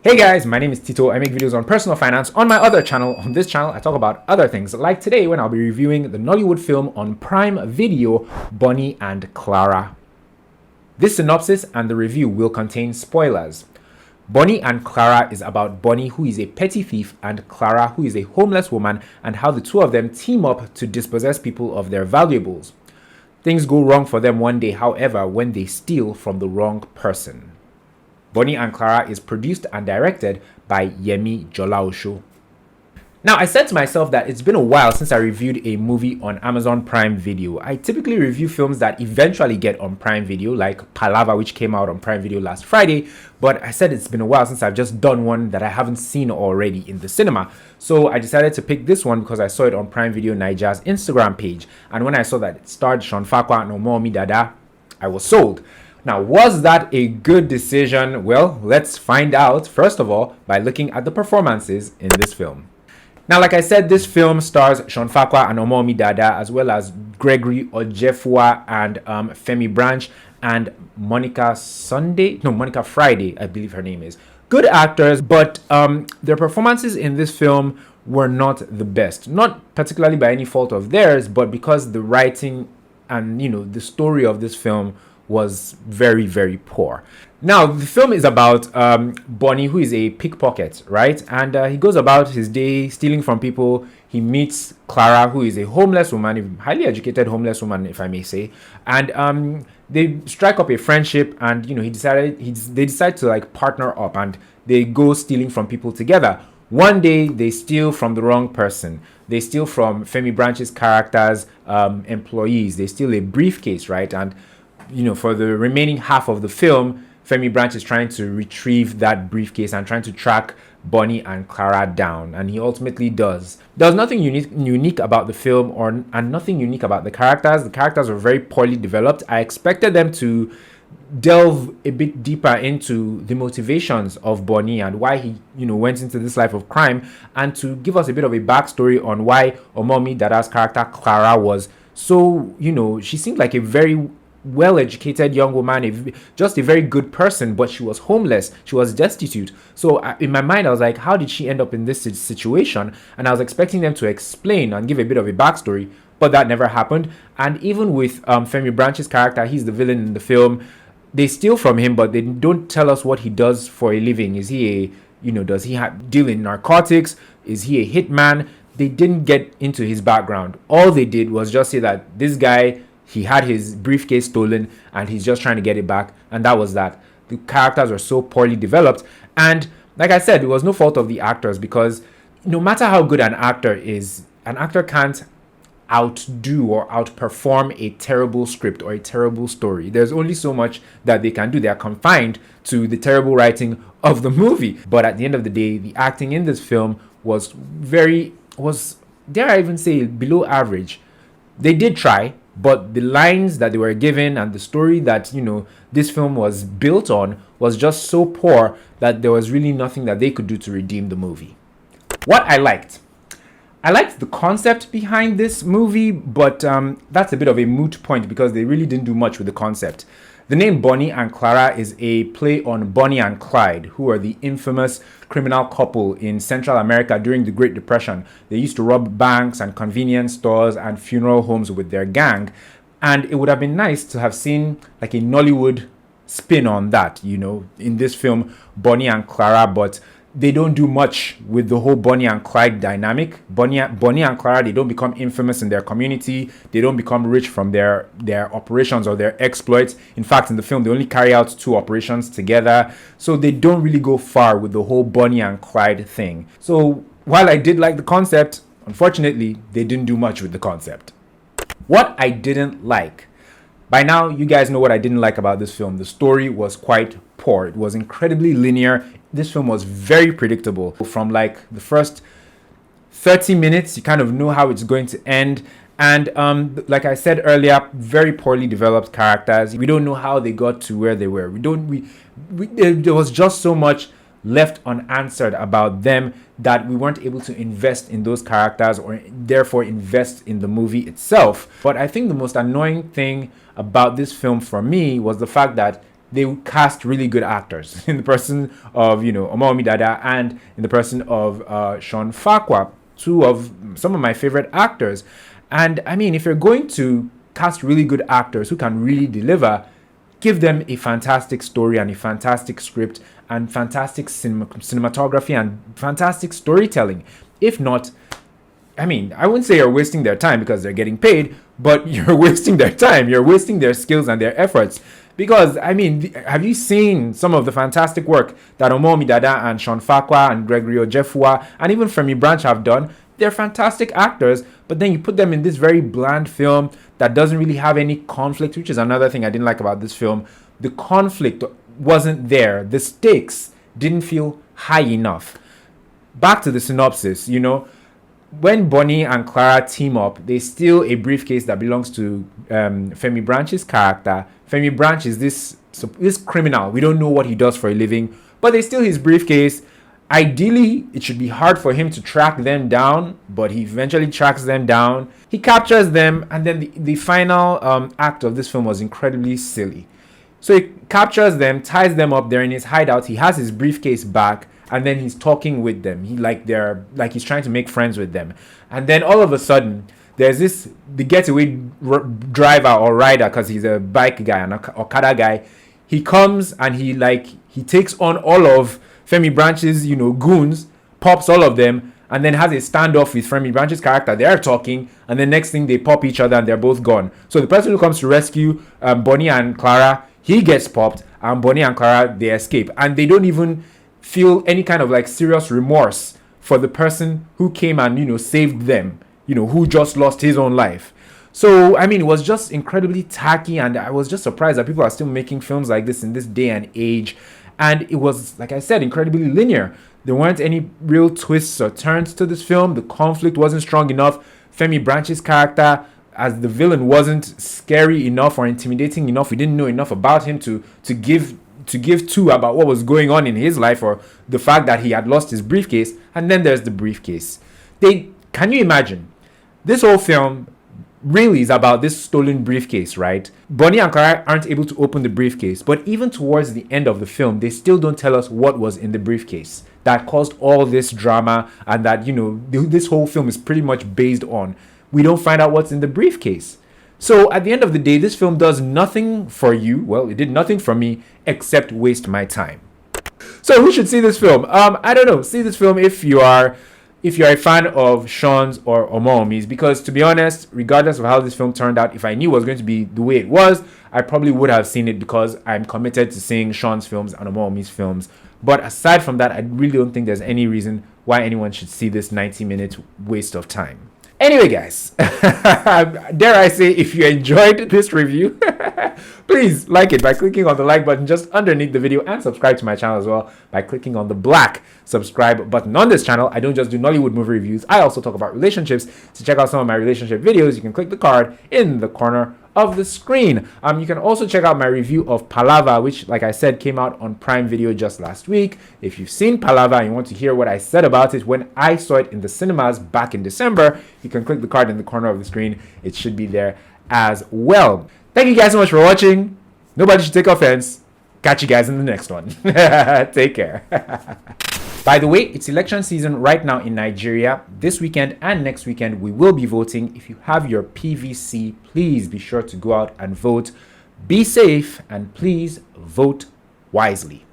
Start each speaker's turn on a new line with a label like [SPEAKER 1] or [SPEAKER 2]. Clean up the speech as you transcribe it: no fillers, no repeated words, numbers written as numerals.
[SPEAKER 1] Hey guys, my name is Tito. I make videos on personal finance on my other channel. On this channel, I talk about other things, like today when I'll be reviewing the Nollywood film on Prime Video, Bonny and Clara. This synopsis and the review will contain spoilers. Bonny and Clara is about Bonny, who is a petty thief, and Clara, who is a homeless woman, and how the two of them team up to dispossess people of their valuables. Things go wrong for them one day, however, when they steal from the wrong person. Bonny and Clara is produced and directed by Yemi Jolaoso. Now, I said to myself that it's been a while since I reviewed a movie on Amazon Prime Video. I typically review films that eventually get on Prime Video, like Palava, which came out on Prime Video last Friday, but I said it's been a while since I've just done one that I haven't seen already in the cinema. So I decided to pick this one because I saw it on Prime Video Nigeria's Instagram page, and when I saw that it starred Shawn Faqua and Omowumi Dada, I was sold. Now, was that a good decision? Well, let's find out, first of all, by looking at the performances in this film. Now, like I said, this film stars Shawn Faqua and Omowumi Dada, as well as Gregory Ojefua and Femi branch, and Monica Friday, I believe her name is. Good actors, but their performances in this film were not the best. Not particularly by any fault of theirs, but because the writing and, the story of this film was very, very poor. Now, the film is about Bonny, who is a pickpocket, right? And he goes about his day stealing from people. He meets Clara, who is a homeless woman, a highly educated homeless woman, if I may say. And they strike up a friendship, and they decide to like partner up, and they go stealing from people together. One day, they steal from the wrong person. They steal from Femi Branch's character's employees. They steal a briefcase, right? And for the remaining half of the film, Femi Branch is trying to retrieve that briefcase and trying to track Bonny and Clara down, and he ultimately does. There's nothing unique about the film and nothing unique about the characters. The characters were very poorly developed. I expected them to delve a bit deeper into the motivations of Bonny and why he, went into this life of crime, and to give us a bit of a backstory on why Omowumi Dada's character Clara was so, she seemed like a very well-educated young woman, just a very good person, but she was homeless, she was destitute. So in my mind, I was like, how did she end up in this situation? And I was expecting them to explain and give a bit of a backstory, but that never happened. And even with Femi Branch's character, he's the villain in the film. They steal from him, but they don't tell us what he does for a living. Is he does he deal in narcotics? Is he a hitman? They didn't get into his background. All they did was just say that this guy, he had his briefcase stolen and he's just trying to get it back. And that was that. The characters are so poorly developed. And like I said, it was no fault of the actors, because no matter how good an actor is, an actor can't outdo or outperform a terrible script or a terrible story. There's only so much that they can do. They are confined to the terrible writing of the movie. But at the end of the day, the acting in this film was dare I even say, below average. They did try, but the lines that they were given and the story that, this film was built on was just so poor that there was really nothing that they could do to redeem the movie. What I liked the concept behind this movie, but that's a bit of a moot point because they really didn't do much with the concept. The name Bonny and Clara is a play on Bonnie and Clyde, who are the infamous criminal couple in Central America during the Great Depression. They used to rob banks and convenience stores and funeral homes with their gang. And it would have been nice to have seen like a Nollywood spin on that, in this film, Bonny and Clara, but they don't do much with the whole Bonny and Clyde dynamic. Bonny and Clara, they don't become infamous in their community. They don't become rich from their operations or their exploits. In fact, in the film, they only carry out 2 operations together. So they don't really go far with the whole Bonny and Clyde thing. So while I did like the concept, unfortunately, they didn't do much with the concept. What I didn't like. By now, you guys know what I didn't like about this film. The story was quite poor. It was incredibly linear. This film was very predictable. From like the first 30 minutes, you kind of know how it's going to end. And like I said earlier, very poorly developed characters. We don't know how they got to where they were. There was just so much left unanswered about them that we weren't able to invest in those characters or therefore invest in the movie itself. But I think the most annoying thing about this film for me was the fact that they cast really good actors in the person of, Omowumi Dada, and in the person of Shawn Faqua, two of some of my favorite actors. And I mean, if you're going to cast really good actors who can really deliver, give them a fantastic story and a fantastic script and fantastic cinematography and fantastic storytelling. If not, I mean, I wouldn't say you're wasting their time because they're getting paid, but you're wasting their time. You're wasting their skills and their efforts. Because, I mean, have you seen some of the fantastic work that Omowumi Dada and Shawn Faqua and Gregory Ojefua and even Femi Branch have done? They're fantastic actors, but then you put them in this very bland film that doesn't really have any conflict, which is another thing I didn't like about this film. The conflict wasn't there. The stakes didn't feel high enough. Back to the synopsis, when Bonny and Clara team up, they steal a briefcase that belongs to Femi Branch's character. Femi Branch is this criminal. We don't know what he does for a living, but they steal his briefcase. Ideally, it should be hard for him to track them down, but he eventually tracks them down. He captures them, and then the final act of this film was incredibly silly. So he captures them, ties them up. They're in his hideout. He has his briefcase back, and then he's talking with them. He's trying to make friends with them. And then all of a sudden, there's the getaway driver or rider, because he's a bike guy, an Okada guy. He comes and he takes on all of Femi Branch's, goons, pops all of them, and then has a standoff with Femi Branch's character. They're talking, and the next thing they pop each other and they're both gone. So the person who comes to rescue Bonny and Clara, he gets popped, and Bonny and Clara, they escape. And they don't even feel any kind of serious remorse for the person who came and, saved them, who just lost his own life. So, I mean, it was just incredibly tacky, and I was just surprised that people are still making films like this in this day and age. And it was, like I said, incredibly linear. There weren't any real twists or turns to this film. The conflict wasn't strong enough. Femi Branch's character as the villain wasn't scary enough or intimidating enough. We didn't know enough about him to give two about what was going on in his life, or the fact that he had lost his briefcase. And then there's the briefcase. Can you imagine? This whole film really is about this stolen briefcase, right? Bonny and Clara aren't able to open the briefcase, but even towards the end of the film, they still don't tell us what was in the briefcase that caused all this drama, and that, this whole film is pretty much based on. We don't find out what's in the briefcase. So at the end of the day, this film does nothing for you. Well, it did nothing for me except waste my time. So who should see this film? I don't know. See this film if you're a fan of Shawn's or Omowumi's, because to be honest, regardless of how this film turned out, if I knew it was going to be the way it was, I probably would have seen it, because I'm committed to seeing Shawn's films and Omowumi's films. But aside from that, I really don't think there's any reason why anyone should see this 90-minute waste of time. Anyway, guys, dare I say, if you enjoyed this review, please like it by clicking on the like button just underneath the video, and subscribe to my channel as well by clicking on the black subscribe button. On this channel, I don't just do Nollywood movie reviews, I also talk about relationships. To check out some of my relationship videos, you can click the card in the corner of the screen. You can also check out my review of Palava, which, like I said, came out on Prime Video just last week. If you've seen Palava and you want to hear what I said about it when I saw it in the cinemas back in December, you can click the card in the corner of the screen. It should be there as well. Thank you guys so much for watching. Nobody should take offense. Catch you guys in the next one. Take care. By the way, it's election season right now in Nigeria. This weekend and next weekend, we will be voting. If you have your PVC, please be sure to go out and vote. Be safe, and please vote wisely.